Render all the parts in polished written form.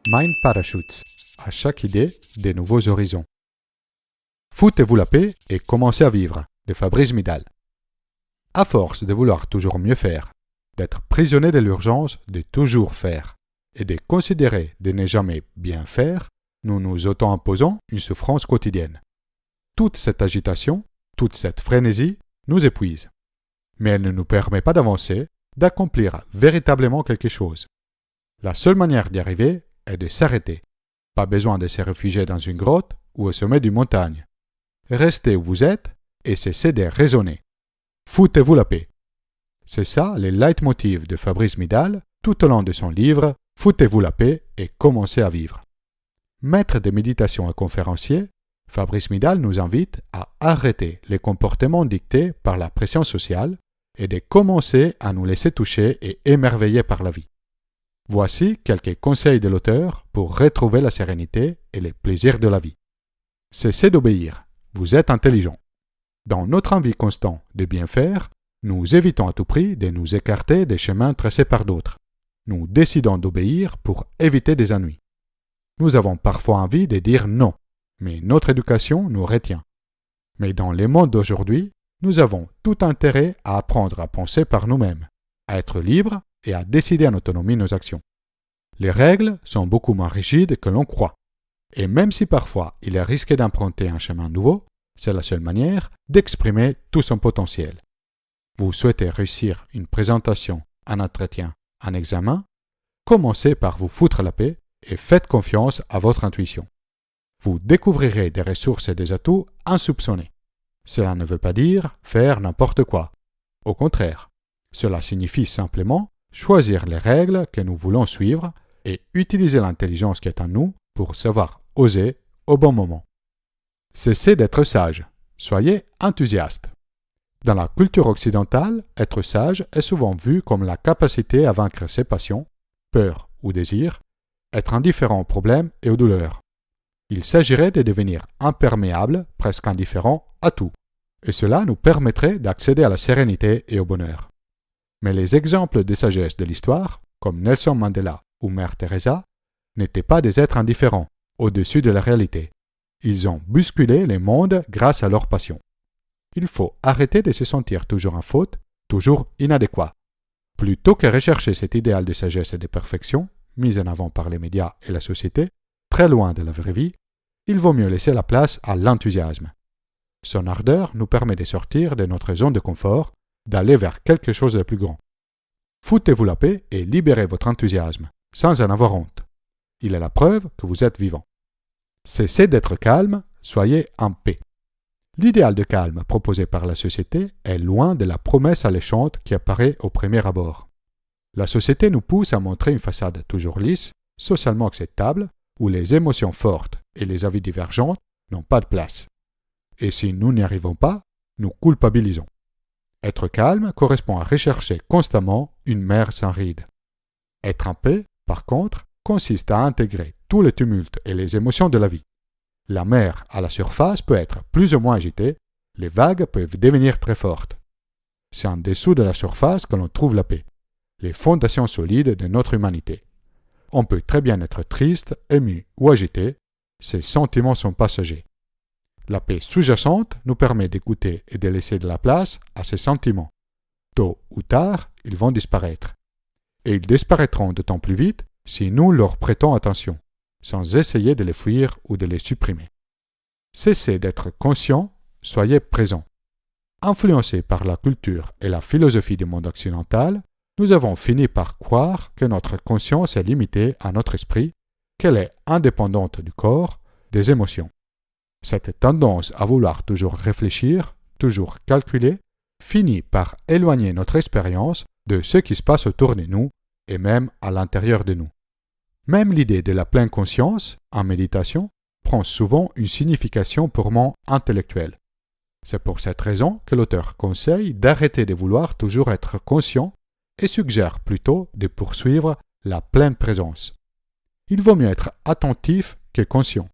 Mind Parachutes. À chaque idée, des nouveaux horizons. Foutez-vous la paix et commencez à vivre, de Fabrice Midal. À force de vouloir toujours mieux faire, d'être prisonnier de l'urgence de toujours faire, et de considérer de ne jamais bien faire, nous nous auto-imposons une souffrance quotidienne. Toute cette agitation, toute cette frénésie nous épuise. Mais elle ne nous permet pas d'avancer, d'accomplir véritablement quelque chose. La seule manière d'y arriver est de s'arrêter. Pas besoin de se réfugier dans une grotte ou au sommet d'une montagne. Restez où vous êtes et cessez de raisonner. Foutez-vous la paix. C'est ça le leitmotiv de Fabrice Midal tout au long de son livre « Foutez-vous la paix et commencez à vivre ». Maître de méditation et conférencier, Fabrice Midal nous invite à arrêter les comportements dictés par la pression sociale et de commencer à nous laisser toucher et émerveiller par la vie. Voici quelques conseils de l'auteur pour retrouver la sérénité et les plaisirs de la vie. Cessez d'obéir, vous êtes intelligent. Dans notre envie constant de bien faire, nous évitons à tout prix de nous écarter des chemins tracés par d'autres. Nous décidons d'obéir pour éviter des ennuis. Nous avons parfois envie de dire non, mais notre éducation nous retient. Mais dans le monde d'aujourd'hui, nous avons tout intérêt à apprendre à penser par nous-mêmes, à être libres et à décider en autonomie nos actions. Les règles sont beaucoup moins rigides que l'on croit. Et même si parfois il est risqué d'emprunter un chemin nouveau, c'est la seule manière d'exprimer tout son potentiel. Vous souhaitez réussir une présentation, un entretien, un examen? Commencez par vous foutre la paix et faites confiance à votre intuition. Vous découvrirez des ressources et des atouts insoupçonnés. Cela ne veut pas dire faire n'importe quoi. Au contraire, cela signifie simplement choisir les règles que nous voulons suivre et utiliser l'intelligence qui est en nous pour savoir oser au bon moment. Cessez d'être sage. Soyez enthousiaste. Dans la culture occidentale, être sage est souvent vu comme la capacité à vaincre ses passions, peurs ou désirs, être indifférent aux problèmes et aux douleurs. Il s'agirait de devenir imperméable, presque indifférent à tout, et cela nous permettrait d'accéder à la sérénité et au bonheur. Mais les exemples de sagesse de l'histoire, comme Nelson Mandela ou Mère Teresa, n'étaient pas des êtres indifférents, au-dessus de la réalité. Ils ont bousculé les mondes grâce à leur passion. Il faut arrêter de se sentir toujours en faute, toujours inadéquat. Plutôt que rechercher cet idéal de sagesse et de perfection, mis en avant par les médias et la société, très loin de la vraie vie, il vaut mieux laisser la place à l'enthousiasme. Son ardeur nous permet de sortir de notre zone de confort, d'aller vers quelque chose de plus grand. Foutez-vous la paix et libérez votre enthousiasme, sans en avoir honte. Il est la preuve que vous êtes vivant. Cessez d'être calme, soyez en paix. L'idéal de calme proposé par la société est loin de la promesse alléchante qui apparaît au premier abord. La société nous pousse à montrer une façade toujours lisse, socialement acceptable, où les émotions fortes et les avis divergents n'ont pas de place. Et si nous n'y arrivons pas, nous culpabilisons. Être calme correspond à rechercher constamment une mer sans rides. Être en paix, par contre, consiste à intégrer tous les tumultes et les émotions de la vie. La mer à la surface peut être plus ou moins agitée, les vagues peuvent devenir très fortes. C'est en dessous de la surface que l'on trouve la paix, les fondations solides de notre humanité. On peut très bien être triste, ému ou agité, ces sentiments sont passagers. La paix sous-jacente nous permet d'écouter et de laisser de la place à ces sentiments. Tôt ou tard, ils vont disparaître. Et ils disparaîtront d'autant plus vite si nous leur prêtons attention, sans essayer de les fuir ou de les supprimer. Cessez d'être conscient, soyez présent. Influencés par la culture et la philosophie du monde occidental, nous avons fini par croire que notre conscience est limitée à notre esprit, qu'elle est indépendante du corps, des émotions. Cette tendance à vouloir toujours réfléchir, toujours calculer, finit par éloigner notre expérience de ce qui se passe autour de nous et même à l'intérieur de nous. Même l'idée de la pleine conscience, en méditation, prend souvent une signification purement intellectuelle. C'est pour cette raison que l'auteur conseille d'arrêter de vouloir toujours être conscient et suggère plutôt de poursuivre la pleine présence. Il vaut mieux être attentif que conscient.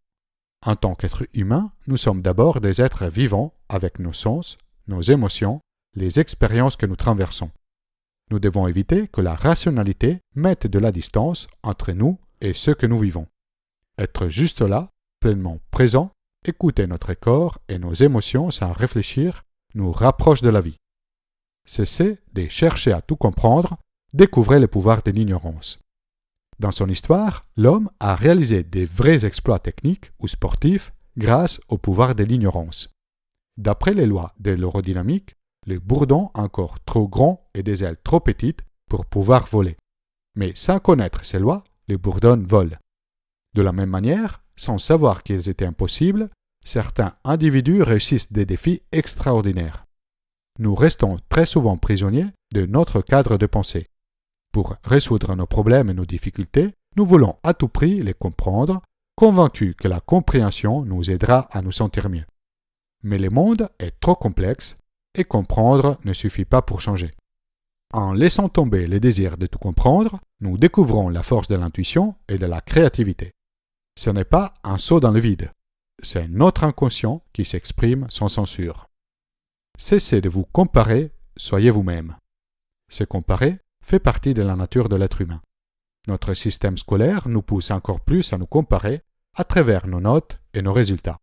En tant qu'être humain, nous sommes d'abord des êtres vivants avec nos sens, nos émotions, les expériences que nous traversons. Nous devons éviter que la rationalité mette de la distance entre nous et ce que nous vivons. Être juste là, pleinement présent, écouter notre corps et nos émotions sans réfléchir, nous rapproche de la vie. Cessez de chercher à tout comprendre, découvrez le pouvoir de l'ignorance. Dans son histoire, l'homme a réalisé des vrais exploits techniques ou sportifs grâce au pouvoir de l'ignorance. D'après les lois de l'aérodynamique, le bourdon a un corps trop grand et des ailes trop petites pour pouvoir voler. Mais sans connaître ces lois, les bourdons volent. De la même manière, sans savoir qu'ils étaient impossibles, certains individus réussissent des défis extraordinaires. Nous restons très souvent prisonniers de notre cadre de pensée. Pour résoudre nos problèmes et nos difficultés, nous voulons à tout prix les comprendre, convaincus que la compréhension nous aidera à nous sentir mieux. Mais le monde est trop complexe et comprendre ne suffit pas pour changer. En laissant tomber le désir de tout comprendre, nous découvrons la force de l'intuition et de la créativité. Ce n'est pas un saut dans le vide, c'est notre inconscient qui s'exprime sans censure. Cessez de vous comparer, soyez vous-même. Se comparer fait partie de la nature de l'être humain. Notre système scolaire nous pousse encore plus à nous comparer à travers nos notes et nos résultats.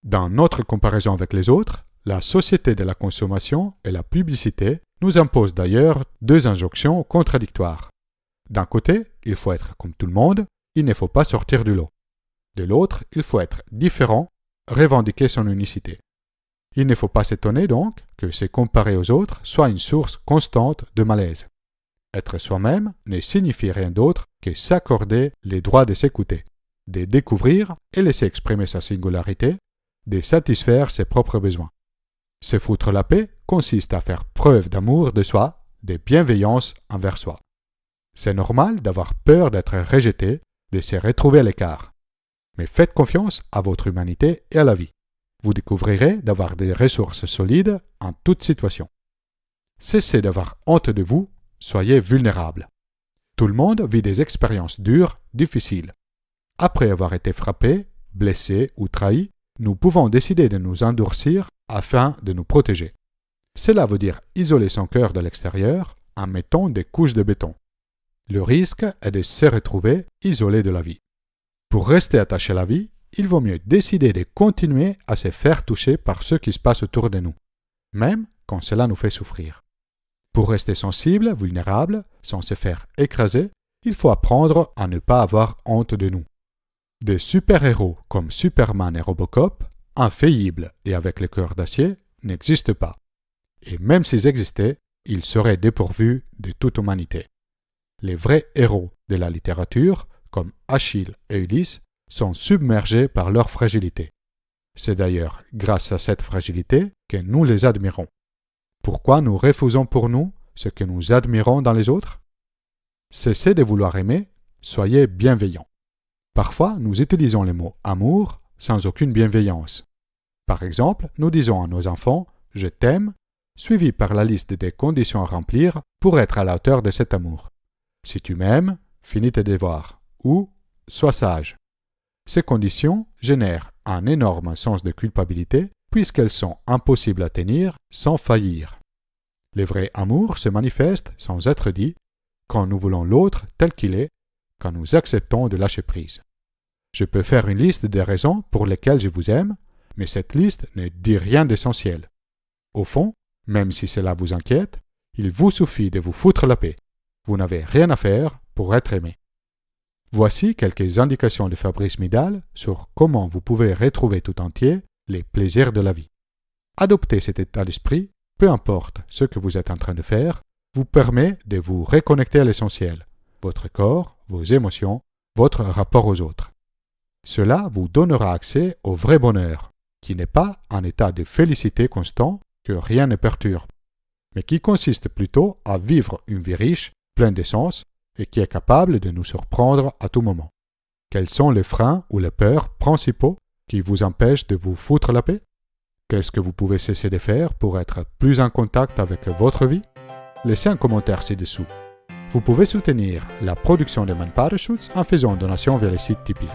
Dans notre comparaison avec les autres, la société de la consommation et la publicité nous imposent d'ailleurs deux injonctions contradictoires. D'un côté, il faut être comme tout le monde, il ne faut pas sortir du lot. De l'autre, il faut être différent, revendiquer son unicité. Il ne faut pas s'étonner donc que se comparer aux autres soit une source constante de malaise. Être soi-même ne signifie rien d'autre que s'accorder les droits de s'écouter, de découvrir et laisser exprimer sa singularité, de satisfaire ses propres besoins. Se foutre la paix consiste à faire preuve d'amour de soi, de bienveillance envers soi. C'est normal d'avoir peur d'être rejeté, de se retrouver à l'écart. Mais faites confiance à votre humanité et à la vie. Vous découvrirez d'avoir des ressources solides en toute situation. Cessez d'avoir honte de vous, soyez vulnérables. Tout le monde vit des expériences dures, difficiles. Après avoir été frappé, blessé ou trahi, nous pouvons décider de nous endurcir afin de nous protéger. Cela veut dire isoler son cœur de l'extérieur en mettant des couches de béton. Le risque est de se retrouver isolé de la vie. Pour rester attaché à la vie, il vaut mieux décider de continuer à se faire toucher par ce qui se passe autour de nous, même quand cela nous fait souffrir. Pour rester sensible, vulnérable, sans se faire écraser, il faut apprendre à ne pas avoir honte de nous. Des super-héros comme Superman et Robocop, infaillibles et avec le cœur d'acier, n'existent pas. Et même s'ils existaient, ils seraient dépourvus de toute humanité. Les vrais héros de la littérature, comme Achille et Ulysse, sont submergés par leur fragilité. C'est d'ailleurs grâce à cette fragilité que nous les admirons. Pourquoi nous refusons pour nous ce que nous admirons dans les autres? Cessez de vouloir aimer, soyez bienveillants. Parfois, nous utilisons le mot amour sans aucune bienveillance. Par exemple, nous disons à nos enfants « je t'aime » suivi par la liste des conditions à remplir pour être à la hauteur de cet amour. Si tu m'aimes, finis tes devoirs ou sois sage. Ces conditions génèrent un énorme sens de culpabilité puisqu'elles sont impossibles à tenir sans faillir. Le vrai amour se manifeste sans être dit quand nous voulons l'autre tel qu'il est, quand nous acceptons de lâcher prise. Je peux faire une liste des raisons pour lesquelles je vous aime, mais cette liste ne dit rien d'essentiel. Au fond, même si cela vous inquiète, il vous suffit de vous foutre la paix. Vous n'avez rien à faire pour être aimé. Voici quelques indications de Fabrice Midal sur comment vous pouvez retrouver tout entier les plaisirs de la vie. Adopter cet état d'esprit, peu importe ce que vous êtes en train de faire, vous permet de vous reconnecter à l'essentiel, votre corps, vos émotions, votre rapport aux autres. Cela vous donnera accès au vrai bonheur, qui n'est pas un état de félicité constant que rien ne perturbe, mais qui consiste plutôt à vivre une vie riche, pleine d'essence, et qui est capable de nous surprendre à tout moment. Quels sont les freins ou les peurs principaux qui vous empêchent de vous foutre la paix? Qu'est-ce que vous pouvez cesser de faire pour être plus en contact avec votre vie? Laissez un commentaire ci-dessous. Vous pouvez soutenir la production de Mind Parachutes en faisant une donation via le site Tipeee.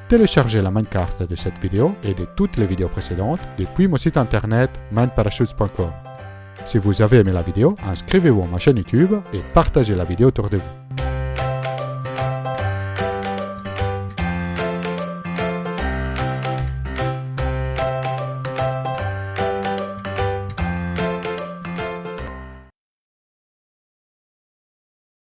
Téléchargez la Mindcard de cette vidéo et de toutes les vidéos précédentes depuis mon site internet mindparachutes.com. Si vous avez aimé la vidéo, inscrivez-vous à ma chaîne YouTube et partagez la vidéo autour de vous.